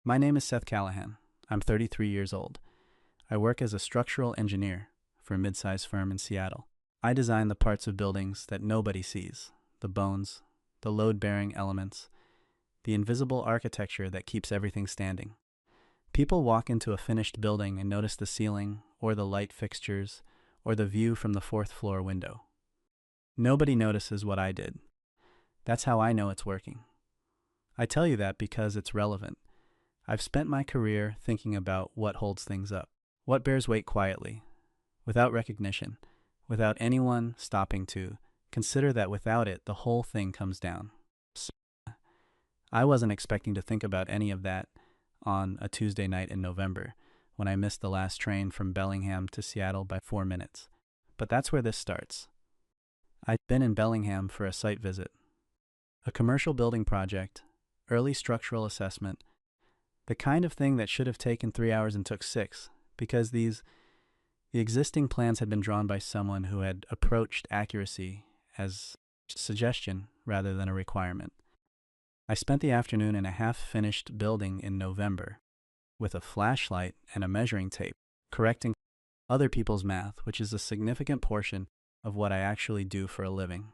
My name is Seth Callahan. I'm 33 years old. I work as a structural engineer for a mid-sized firm in Seattle. I design the parts of buildings that nobody sees, the bones, the load-bearing elements, the invisible architecture that keeps everything standing. People walk into a finished building and notice the ceiling, or the light fixtures, or the view from the fourth floor window. Nobody notices what I did. That's how I know it's working. I tell you that because it's relevant. I've spent my career thinking about what holds things up, what bears weight quietly, without recognition, without anyone stopping to consider that without it, the whole thing comes down. I wasn't expecting to think about any of that on a Tuesday night in November, when I missed the last train from Bellingham to Seattle by 4 minutes. But that's where this starts. I'd been in Bellingham for a site visit. A commercial building project, early structural assessment, the kind of thing that should have taken 3 hours and took 6, because the existing plans had been drawn by someone who had approached accuracy as a suggestion rather than a requirement. I spent the afternoon in a half-finished building in November with a flashlight and a measuring tape, correcting other people's math, which is a significant portion of what I actually do for a living.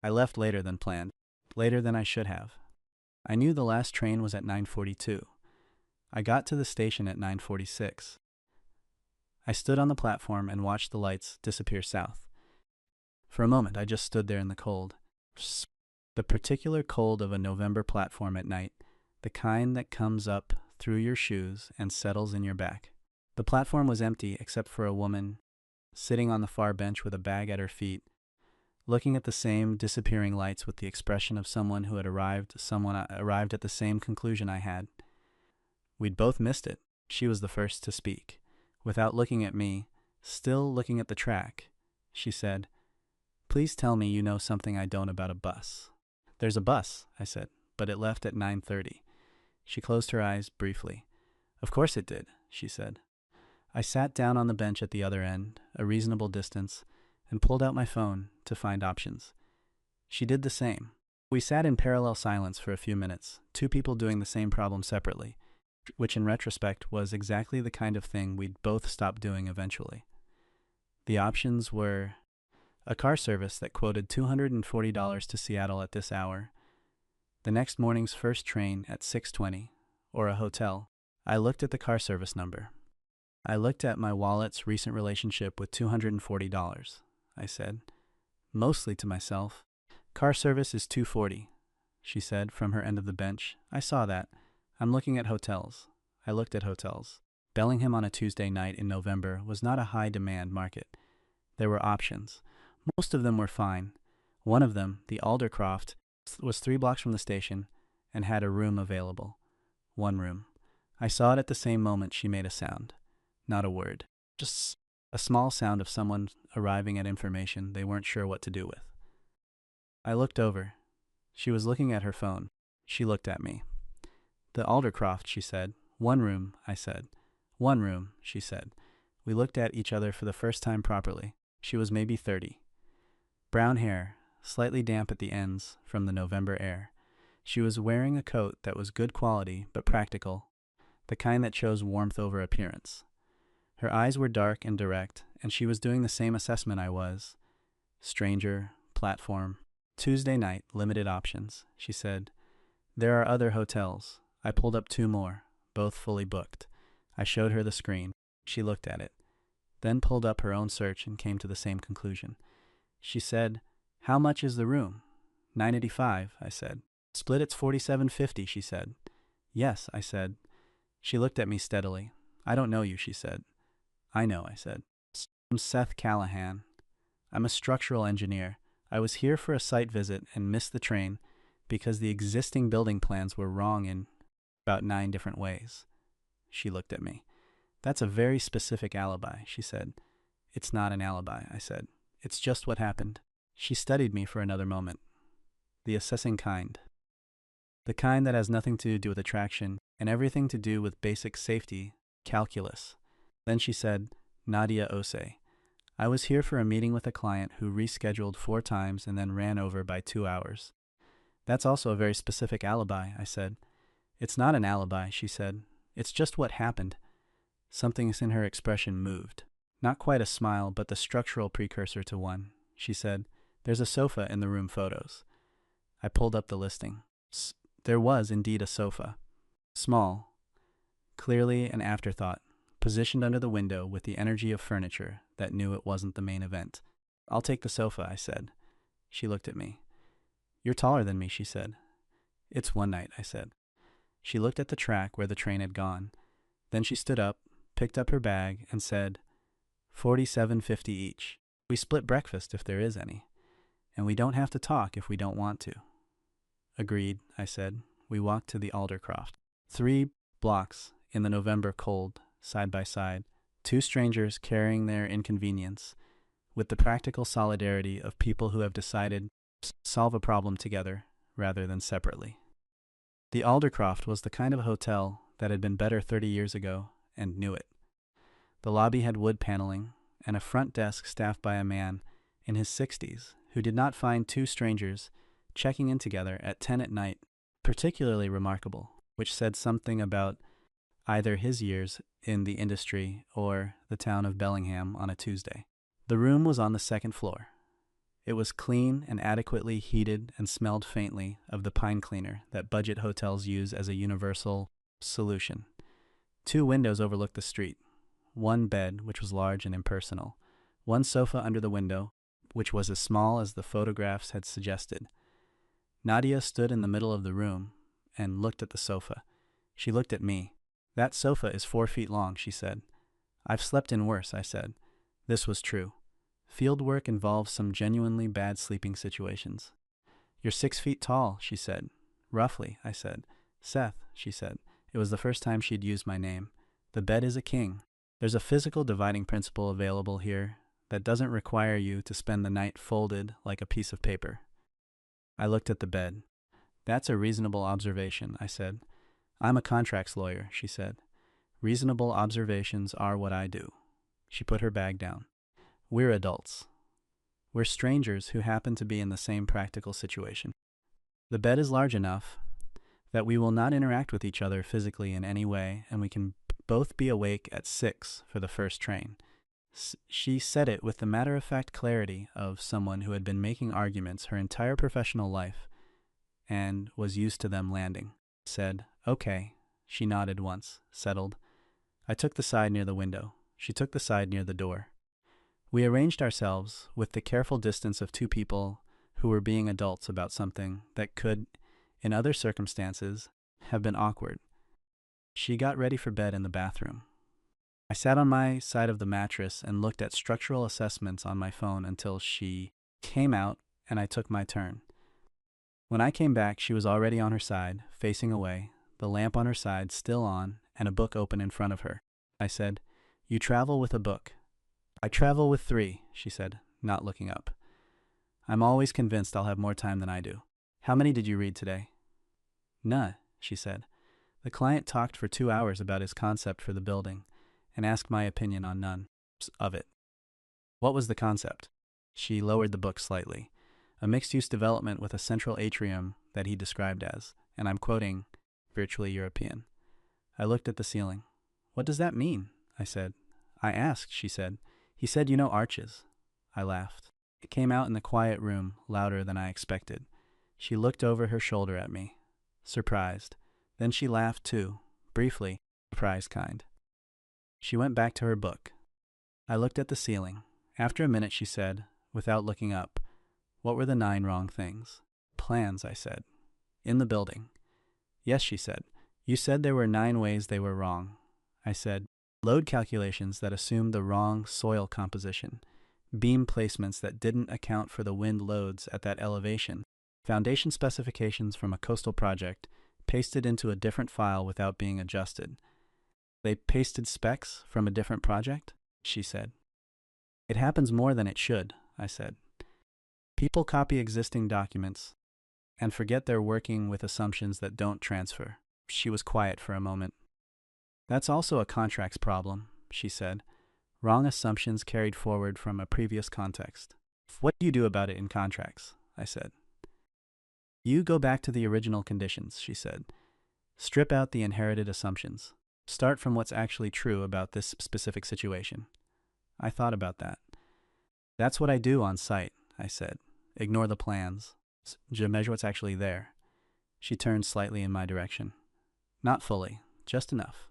I left later than planned, later than I should have. I knew the last train was at 9:42. I got to the station at 9:46. I stood on the platform and watched the lights disappear south. For a moment, I just stood there in the cold. The particular cold of a November platform at night, the kind that comes up through your shoes and settles in your back. The platform was empty except for a woman sitting on the far bench with a bag at her feet, looking at the same disappearing lights with the expression of someone who had arrived at the same conclusion I had. We'd both missed it. She was the first to speak. Without looking at me, still looking at the track, she said, "Please tell me you know something I don't about a bus." "There's a bus," I said, "but it left at 9:30. She closed her eyes briefly. "Of course it did," she said. I sat down on the bench at the other end, a reasonable distance, and pulled out my phone to find options. She did the same. We sat in parallel silence for a few minutes, two people doing the same problem separately, which in retrospect was exactly the kind of thing we'd both stop doing eventually. The options were a car service that quoted $240 to Seattle at this hour, the next morning's first train at 6:20, or a hotel. I looked at the car service number. I looked at my wallet's recent relationship with $240, I said, mostly to myself. "Car service is $240, she said from her end of the bench. "I saw that. I'm looking at hotels." I looked at hotels. Bellingham on a Tuesday night in November was not a high-demand market. There were options. Most of them were fine. One of them, the Aldercroft, was 3 blocks from the station and had a room available. 1 room. I saw it at the same moment she made a sound. Not a word. Just a small sound of someone arriving at information they weren't sure what to do with. I looked over. She was looking at her phone. She looked at me. "The Aldercroft," she said. "1 room," I said. "1 room," she said. We looked at each other for the first time properly. She was maybe 30. Brown hair, slightly damp at the ends from the November air. She was wearing a coat that was good quality but practical, the kind that chose warmth over appearance. Her eyes were dark and direct, and she was doing the same assessment I was. Stranger, platform. "Tuesday night, limited options," she said. "There are other hotels." I pulled up 2 more, both fully booked. I showed her the screen. She looked at it, then pulled up her own search and came to the same conclusion. She said, "How much is the room?" $985, I said. "Split it's $47.50, she said. "Yes," I said. She looked at me steadily. "I don't know you," she said. "I know," I said. "I'm Seth Callahan. I'm a structural engineer. I was here for a site visit and missed the train because the existing building plans were wrong in about 9 different ways." She looked at me. "That's a very specific alibi," she said. "It's not an alibi," I said. "It's just what happened." She studied me for another moment. The assessing kind. The kind that has nothing to do with attraction and everything to do with basic safety, calculus. Then she said, "Nadia Ose. I was here for a meeting with a client who rescheduled 4 times and then ran over by 2 hours." "That's also a very specific alibi," I said. It's not an alibi, she said. It's just what happened. Something in her expression moved. Not quite a smile, but the structural precursor to one. She said, "There's a sofa in the room photos." I pulled up the listing. There was indeed a sofa. Small, clearly an afterthought, positioned under the window with the energy of furniture that knew it wasn't the main event. "I'll take the sofa," I said. She looked at me. "You're taller than me," she said. "It's one night," I said. She looked at the track where the train had gone. Then she stood up, picked up her bag, and said, $47.50 each. We split breakfast if there is any. And we don't have to talk if we don't want to." "Agreed," I said. We walked to the Aldercroft. 3 blocks in the November cold, side by side, two strangers carrying their inconvenience, with the practical solidarity of people who have decided to solve a problem together rather than separately. The Aldercroft was the kind of hotel that had been better 30 years ago and knew it. The lobby had wood paneling and a front desk staffed by a man in his 60s who did not find two strangers checking in together at 10 at night particularly remarkable, which said something about either his years in the industry or the town of Bellingham on a Tuesday. The room was on the second floor. It was clean and adequately heated and smelled faintly of the pine cleaner that budget hotels use as a universal solution. 2 windows overlooked the street. 1 bed, which was large and impersonal. 1 sofa under the window, which was as small as the photographs had suggested. Nadia stood in the middle of the room and looked at the sofa. She looked at me. "That sofa is 4 feet long," she said. "I've slept in worse," I said. This was true. Field work involves some genuinely bad sleeping situations. "You're 6 feet tall," she said. "Roughly," I said. "Seth," she said. It was the first time she'd used my name. "The bed is a king. There's a physical dividing principle available here that doesn't require you to spend the night folded like a piece of paper." I looked at the bed. "That's a reasonable observation," I said. "I'm a contracts lawyer," she said. "Reasonable observations are what I do." She put her bag down. "We're adults. We're strangers who happen to be in the same practical situation. The bed is large enough that we will not interact with each other physically in any way, and we can both be awake at 6 for the first train." She said it with the matter-of-fact clarity of someone who had been making arguments her entire professional life and was used to them landing. Said, "Okay." She nodded once, settled. I took the side near the window. She took the side near the door. We arranged ourselves with the careful distance of 2 people who were being adults about something that could, in other circumstances, have been awkward. She got ready for bed in the bathroom. I sat on my side of the mattress and looked at structural assessments on my phone until she came out and I took my turn. When I came back, she was already on her side, facing away, the lamp on her side still on and a book open in front of her. I said, "You travel with a book." "I travel with 3, she said, not looking up. "I'm always convinced I'll have more time than I do." "How many did you read today?" "None," she said. "The client talked for 2 hours about his concept for the building and asked my opinion on none of it." "What was the concept?" She lowered the book slightly. "A mixed-use development with a central atrium that he described as, and I'm quoting, virtually European." I looked at the ceiling. "What does that mean?" I said. "I asked," she said. "He said you know arches." I laughed. It came out in the quiet room, louder than I expected. She looked over her shoulder at me, surprised. Then she laughed too, briefly, surprised kind. She went back to her book. I looked at the ceiling. After a minute she said, without looking up, "What were the 9 wrong things?" "Plans," I said. "In the building." "Yes," she said. "You said there were 9 ways they were wrong." I said, "Load calculations that assumed the wrong soil composition, beam placements that didn't account for the wind loads at that elevation, foundation specifications from a coastal project pasted into a different file without being adjusted." "They pasted specs from a different project?" she said. "It happens more than it should," I said. "People copy existing documents and forget they're working with assumptions that don't transfer." She was quiet for a moment. "That's also a contracts problem," she said. "Wrong assumptions carried forward from a previous context." "What do you do about it in contracts?" I said. "You go back to the original conditions," she said. Strip out the inherited assumptions. Start from what's actually true about this specific situation. I thought about that. That's what I do on site, I said. Ignore the plans. Measure what's actually there. She turned slightly in my direction. Not fully, just enough.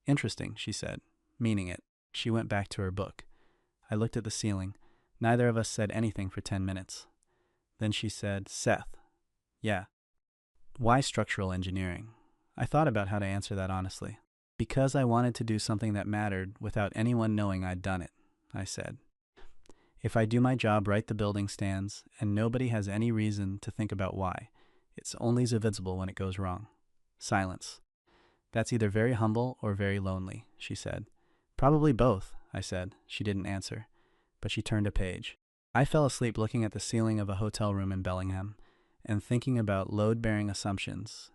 Interesting, she said, meaning it. She went back to her book. I looked at the ceiling. Neither of us said anything for 10 minutes. Then she said, Seth. Yeah. Why structural engineering? I thought about how to answer that honestly. Because I wanted to do something that mattered without anyone knowing I'd done it, I said. If I do my job right, the building stands, and nobody has any reason to think about why. It's only visible when it goes wrong. Silence. That's either very humble or very lonely, she said. Probably both, I said. She didn't answer, but she turned a page. I fell asleep looking at the ceiling of a hotel room in Bellingham and thinking about load-bearing assumptions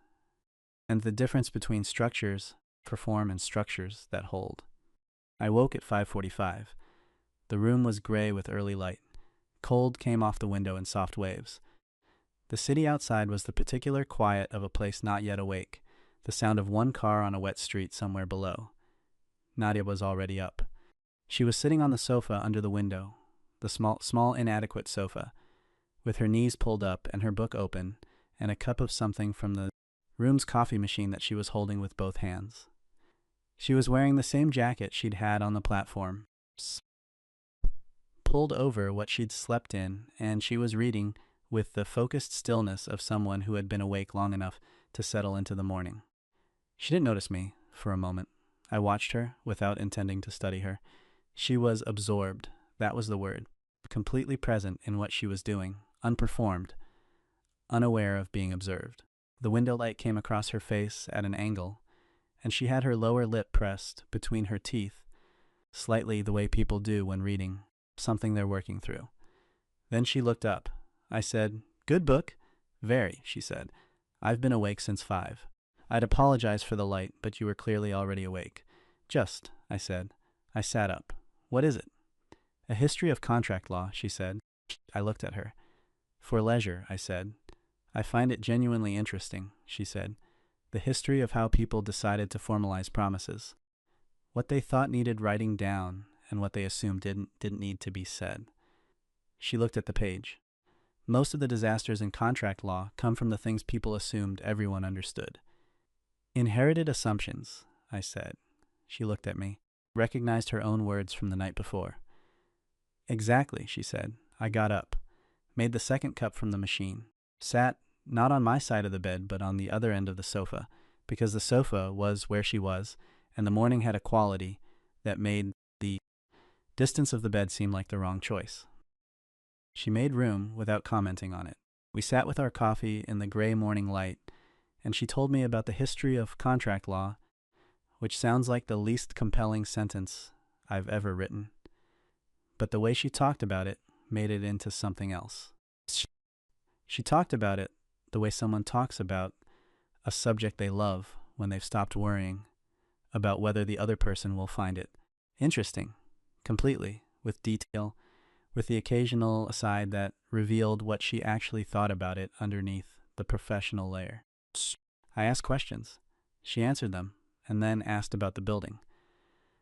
and the difference between structures perform and structures that hold. I woke at 5:45. The room was gray with early light. Cold came off the window in soft waves. The city outside was the particular quiet of a place not yet awake, the sound of one car on a wet street somewhere below. Nadia was already up. She was sitting on the sofa under the window, the small inadequate sofa, with her knees pulled up and her book open, and a cup of something from the room's coffee machine that she was holding with both hands. She was wearing the same jacket she'd had on the platform, pulled over what she'd slept in, and she was reading with the focused stillness of someone who had been awake long enough to settle into the morning. She didn't notice me for a moment. I watched her without intending to study her. She was absorbed, that was the word, completely present in what she was doing, unperformed, unaware of being observed. The window light came across her face at an angle, and she had her lower lip pressed between her teeth, slightly the way people do when reading something they're working through. Then she looked up. I said, "Good book." "Very," she said. "I've been awake since 5. I'd apologize for the light, but you were clearly already awake." "Just," I said. I sat up. "What is it?" "A history of contract law," she said. I looked at her. "For leisure," I said. "I find it genuinely interesting," she said. "The history of how people decided to formalize promises. What they thought needed writing down and what they assumed didn't need to be said." She looked at the page. "Most of the disasters in contract law come from the things people assumed everyone understood." "Inherited assumptions," I said. She looked at me, recognized her own words from the night before. "Exactly," she said. I got up, made the second cup from the machine, sat not on my side of the bed but on the other end of the sofa, because the sofa was where she was, and the morning had a quality that made the distance of the bed seem like the wrong choice. She made room without commenting on it. We sat with our coffee in the gray morning light, and she told me about the history of contract law, which sounds like the least compelling sentence I've ever written. But the way she talked about it made it into something else. She talked about it the way someone talks about a subject they love when they've stopped worrying about whether the other person will find it interesting, completely, with detail, with the occasional aside that revealed what she actually thought about it underneath the professional layer. I asked questions. She answered them, and then asked about the building.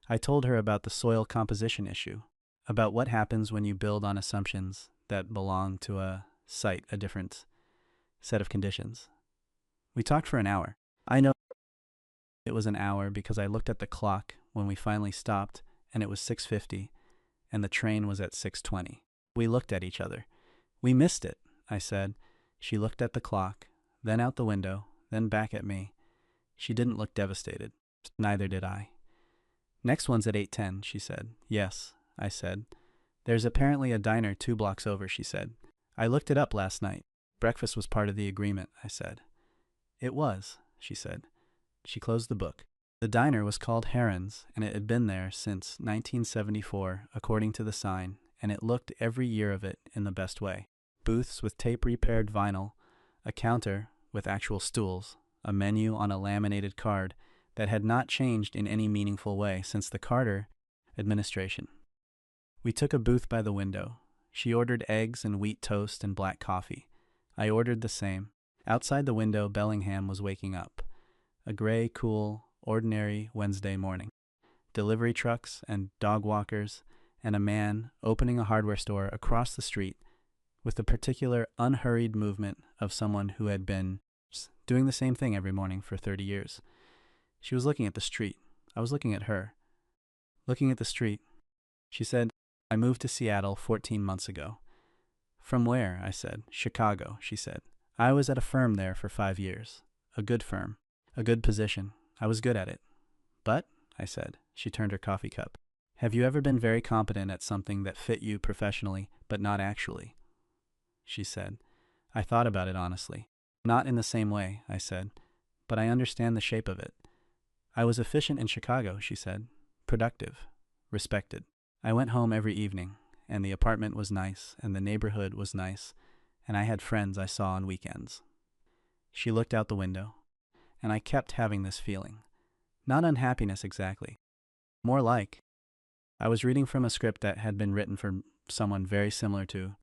I told her about the soil composition issue, about what happens when you build on assumptions that belong to a site, a different set of conditions. We talked for an hour. I know it was an hour because I looked at the clock when we finally stopped, and it was 6:50, and the train was at 6:20. We looked at each other. "We missed it," I said. She looked at the clock, then out the window, then back at me. She didn't look devastated. Neither did I. "Next one's at 8:10, she said. "Yes," I said. "There's apparently a diner 2 blocks over," she said. "I looked it up last night. Breakfast was part of the agreement," I said. "It was," she said. She closed the book. The diner was called Heron's, and it had been there since 1974, according to the sign, and it looked every year of it in the best way. Booths with tape-repaired vinyl, a counter with actual stools, a menu on a laminated card that had not changed in any meaningful way since the Carter administration. We took a booth by the window. She ordered eggs and wheat toast and black coffee. I ordered the same. Outside the window, Bellingham was waking up. A gray, cool, ordinary Wednesday morning. Delivery trucks and dog walkers, and a man opening a hardware store across the street with the particular unhurried movement of someone who had been doing the same thing every morning for 30 years. She was looking at the street. I was looking at her. Looking at the street. She said, "I moved to Seattle 14 months ago." "From where?" I said. "Chicago," she said. "I was at a firm there for 5 years. A good firm. A good position. I was good at it." "But," I said. She turned her coffee cup. "Have you ever been very competent at something that fit you professionally, but not actually?" She said. "I thought about it honestly. Not in the same way," I said, "but I understand the shape of it. I was efficient in Chicago," she said. "Productive. Respected. I went home every evening, and the apartment was nice, and the neighborhood was nice, and I had friends I saw on weekends." She looked out the window, and I kept having this feeling. Not unhappiness exactly. More like I was reading from a script that had been written for someone very similar to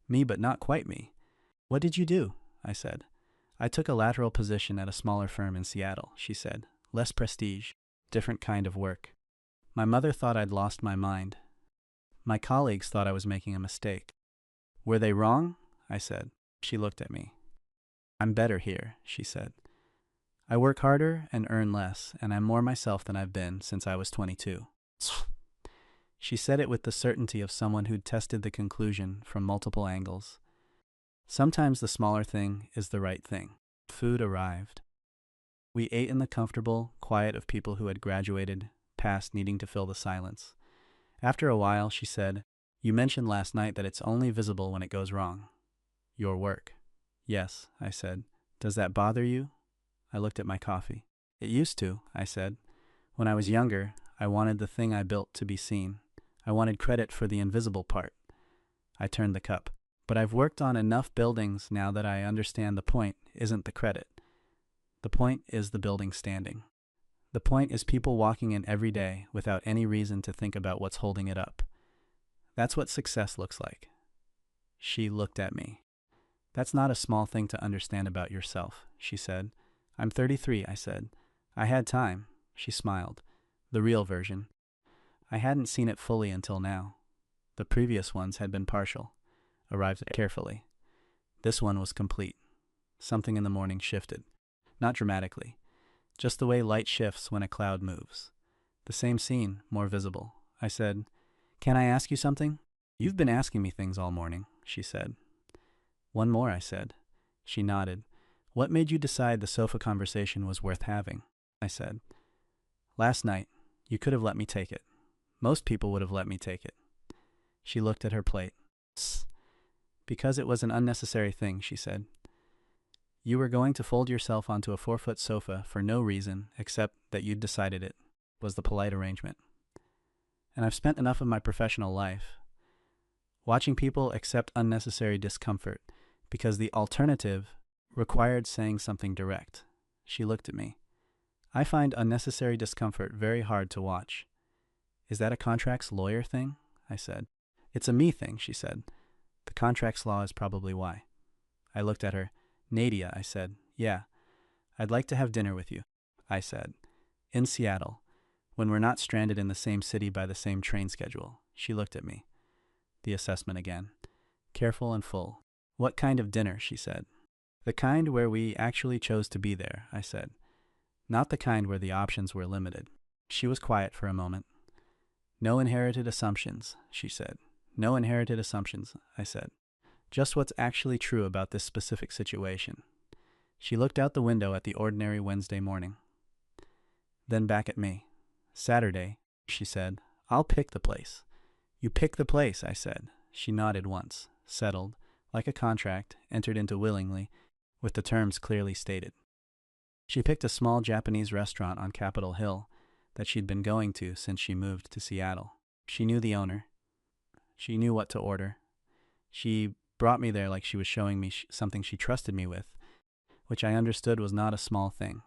me, but not quite me. "What did you do?" I said. "I took a lateral position at a smaller firm in Seattle," she said. "Less prestige, different kind of work. My mother thought I'd lost my mind. My colleagues thought I was making a mistake." "Were they wrong?" I said. She looked at me. "I'm better here," she said. "I work harder and earn less, and I'm more myself than I've been since I was 22. She said it with the certainty of someone who'd tested the conclusion from multiple angles. Sometimes the smaller thing is the right thing. Food arrived. We ate in the comfortable quiet of people who had graduated past needing to fill the silence. After a while, she said, "You mentioned last night that it's only visible when it goes wrong. Your work." "Yes," I said. "Does that bother you?" I looked at my coffee. "It used to," I said. "When I was younger, I wanted the thing I built to be seen. I wanted credit for the invisible part." I turned the cup. "But I've worked on enough buildings now that I understand the point isn't the credit. The point is the building standing. The point is people walking in every day without any reason to think about what's holding it up. That's what success looks like." She looked at me. "That's not a small thing to understand about yourself," she said. "I'm 33, I said. "I had time." She smiled. "The real version. I hadn't seen it fully until now. The previous ones had been partial, arrived carefully. This one was complete. Something in the morning shifted. Not dramatically. Just the way light shifts when a cloud moves. The same scene, more visible." I said, "Can I ask you something?" "You've been asking me things all morning," she said. "One more," I said. She nodded. "What made you decide the sofa conversation was worth having?" I said. "Last night. You could have let me take it. Most people would have let me take it." She looked at her plate. "Because it was an unnecessary thing," she said. "You were going to fold yourself onto a 4-foot sofa for no reason except that you'd decided it was the polite arrangement. And I've spent enough of my professional life watching people accept unnecessary discomfort because the alternative required saying something direct." She looked at me. "I find unnecessary discomfort very hard to watch." "Is that a contracts lawyer thing?" I said. "It's a me thing," she said. "The contracts law is probably why." I looked at her. "Nadia," I said. "Yeah. I'd like to have dinner with you," I said. "In Seattle, when we're not stranded in the same city by the same train schedule." She looked at me. The assessment again. Careful and full. "What kind of dinner?" she said. "The kind where we actually chose to be there," I said. "Not the kind where the options were limited." She was quiet for a moment. "No inherited assumptions," she said. "No inherited assumptions," I said. "Just what's actually true about this specific situation." She looked out the window at the ordinary Wednesday morning. Then back at me. "Saturday," she said. "I'll pick the place." "You pick the place," I said. She nodded once, settled, like a contract, entered into willingly, with the terms clearly stated. She picked a small Japanese restaurant on Capitol Hill that she'd been going to since she moved to Seattle. She knew the owner. She knew what to order. She brought me there like she was showing me something she trusted me with, which I understood was not a small thing.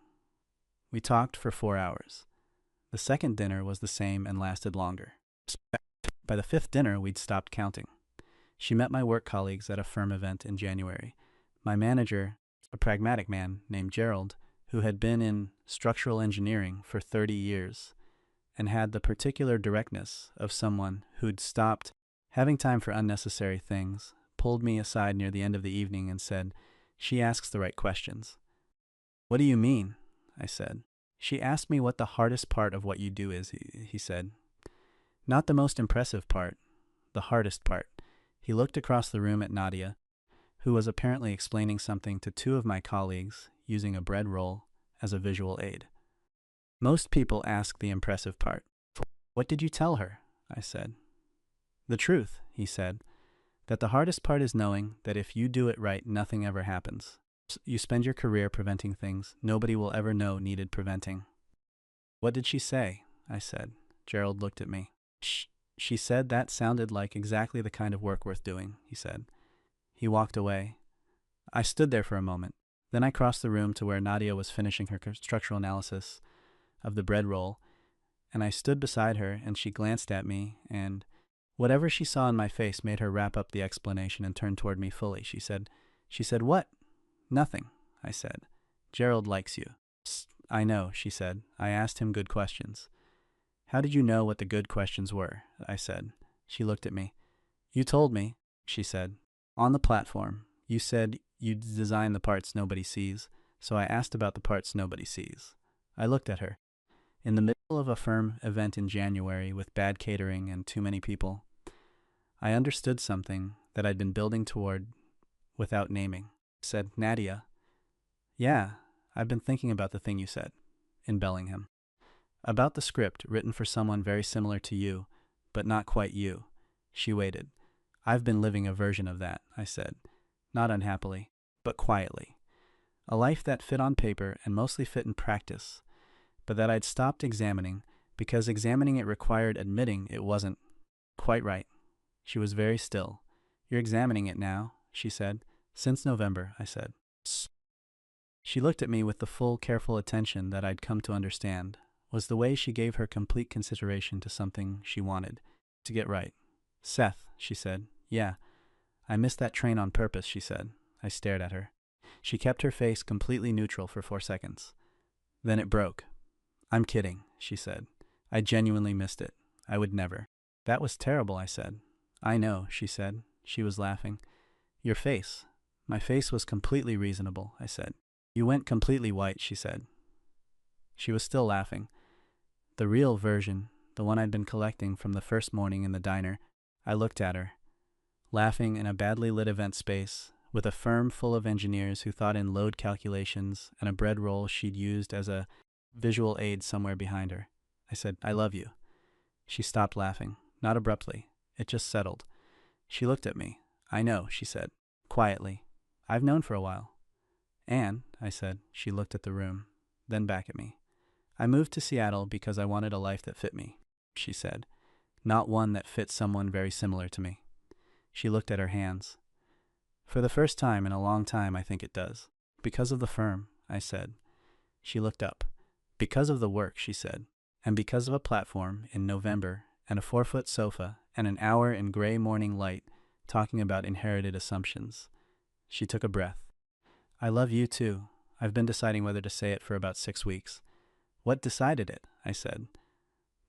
We talked for 4 hours. The second dinner was the same and lasted longer. By the fifth dinner, we'd stopped counting. She met my work colleagues at a firm event in January. My manager, a pragmatic man named Gerald, who had been in structural engineering for 30 years and had the particular directness of someone who'd stopped having time for unnecessary things, pulled me aside near the end of the evening and said, "She asks the right questions." "What do you mean?" I said. "She asked me what the hardest part of what you do is," he said. "Not the most impressive part, the hardest part." He looked across the room at Nadia, who was apparently explaining something to two of my colleagues using a bread roll as a visual aid. "Most people ask the impressive part." "What did you tell her?" I said. "The truth," he said, "that the hardest part is knowing that if you do it right, nothing ever happens. You spend your career preventing things nobody will ever know needed preventing." "What did she say?" I said. Gerald looked at me. She said that sounded like exactly the kind of work worth doing," he said. He walked away. I stood there for a moment. Then I crossed the room to where Nadia was finishing her structural analysis of the bread roll, and I stood beside her, and she glanced at me, and whatever she saw in my face made her wrap up the explanation and turn toward me fully. She said, "What?" "Nothing," I said. "Gerald likes you." "I know," she said. "I asked him good questions." "How did you know what the good questions were?" I said. She looked at me. "You told me," she said. "On the platform, you said you'd design the parts nobody sees, so I asked about the parts nobody sees." I looked at her. In the middle of a firm event in January with bad catering and too many people, I understood something that I'd been building toward without naming. I said, "Nadia." "Yeah, I've been thinking about the thing you said," in Bellingham. "About the script written for someone very similar to you, but not quite you." She waited. "I've been living a version of that," I said. Not unhappily, but quietly. A life that fit on paper and mostly fit in practice, but that I'd stopped examining because examining it required admitting it wasn't quite right. She was very still. "You're examining it now," she said. "Since November," I said. She looked at me with the full, careful attention that I'd come to understand was the way she gave her complete consideration to something she wanted to get right. "Seth," she said. "Yeah. I missed that train on purpose," she said. I stared at her. She kept her face completely neutral for 4 seconds. Then it broke. "I'm kidding," she said. "I genuinely missed it. I would never." "That was terrible," I said. "I know," she said. She was laughing. "Your face." "My face was completely reasonable," I said. "You went completely white," she said. She was still laughing. The real version, the one I'd been collecting from the first morning in the diner. I looked at her, laughing in a badly lit event space, with a firm full of engineers who thought in load calculations and a bread roll she'd used as a visual aid somewhere behind her. I said, "I love you." She stopped laughing, not abruptly. It just settled. She looked at me. "I know," she said, quietly. "I've known for a while." "And," I said. She looked at the room, then back at me. "I moved to Seattle because I wanted a life that fit me," she said, "not one that fit someone very similar to me." She looked at her hands. "For the first time in a long time, I think it does." "Because of the firm," I said. She looked up. "Because of the work," she said, "and because of a platform in November and a 4-foot sofa and an hour in gray morning light talking about inherited assumptions." She took a breath. "I love you too. I've been deciding whether to say it for about 6 weeks." "What decided it?" I said.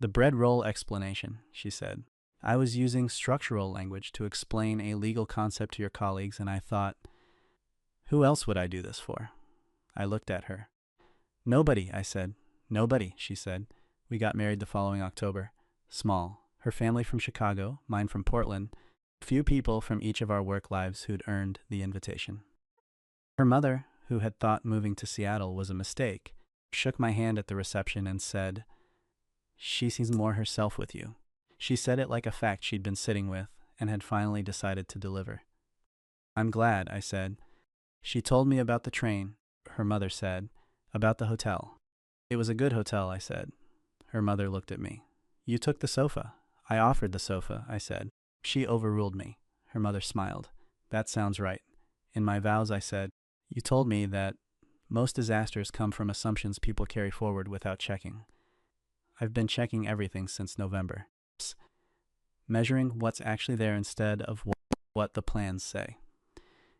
"The bread roll explanation," she said. "I was using structural language to explain a legal concept to your colleagues, and I thought, who else would I do this for?" I looked at her. "Nobody," I said. "Nobody," she said. We got married the following October. Small. Her family from Chicago, mine from Portland. A few people from each of our work lives who'd earned the invitation. Her mother, who had thought moving to Seattle was a mistake, shook my hand at the reception and said, "She seems more herself with you." She said it like a fact she'd been sitting with and had finally decided to deliver. "I'm glad," I said. "She told me about the train," her mother said, "about the hotel." "It was a good hotel," I said. Her mother looked at me. "You took the sofa." "I offered the sofa," I said. "She overruled me." Her mother smiled. "That sounds right." In my vows, I said, "You told me that most disasters come from assumptions people carry forward without checking. I've been checking everything since November. Measuring what's actually there instead of what the plans say.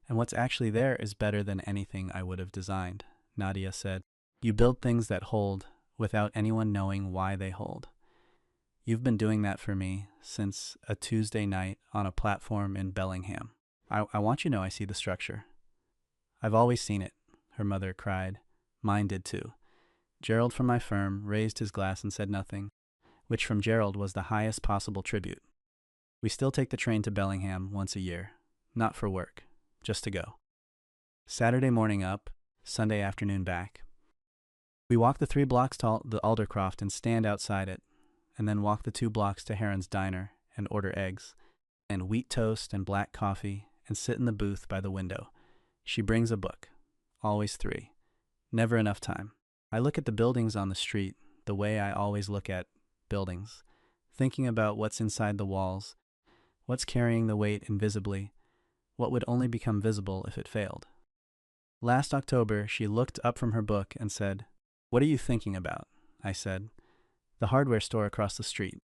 And what's actually there is better than anything I would have designed," Nadia said. You build things that hold without anyone knowing why they hold. You've been doing that for me since a Tuesday night on a platform in Bellingham. I want you to know I see the structure. I've always seen it, her mother cried. Mine did too. Gerald from my firm raised his glass and said nothing, which from Gerald was the highest possible tribute. We still take the train to Bellingham once a year, not for work, just to go. Saturday morning up, Sunday afternoon back. We walk the 3 blocks to the Aldercroft and stand outside it, and then walk the 2 blocks to Heron's Diner and order eggs, and wheat toast and black coffee, and sit in the booth by the window. She brings a book, always 3. Never enough time. I look at the buildings on the street the way I always look at buildings, thinking about what's inside the walls, what's carrying the weight invisibly, what would only become visible if it failed. Last October, she looked up from her book and said, "What are you thinking about?" I said, "The hardware store across the street.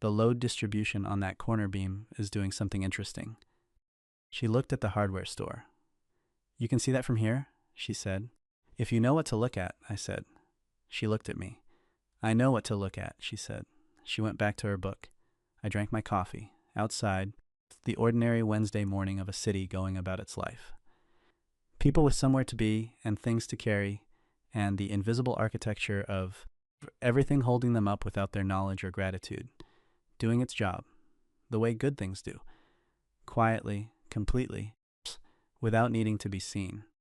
The load distribution on that corner beam is doing something interesting." She looked at the hardware store. "You can see that from here?" she said. "If you know what to look at," I said. She looked at me. "I know what to look at," she said. She went back to her book. I drank my coffee, outside, the ordinary Wednesday morning of a city going about its life. People with somewhere to be and things to carry, and the invisible architecture of everything holding them up without their knowledge or gratitude, doing its job, the way good things do, quietly, completely, without needing to be seen.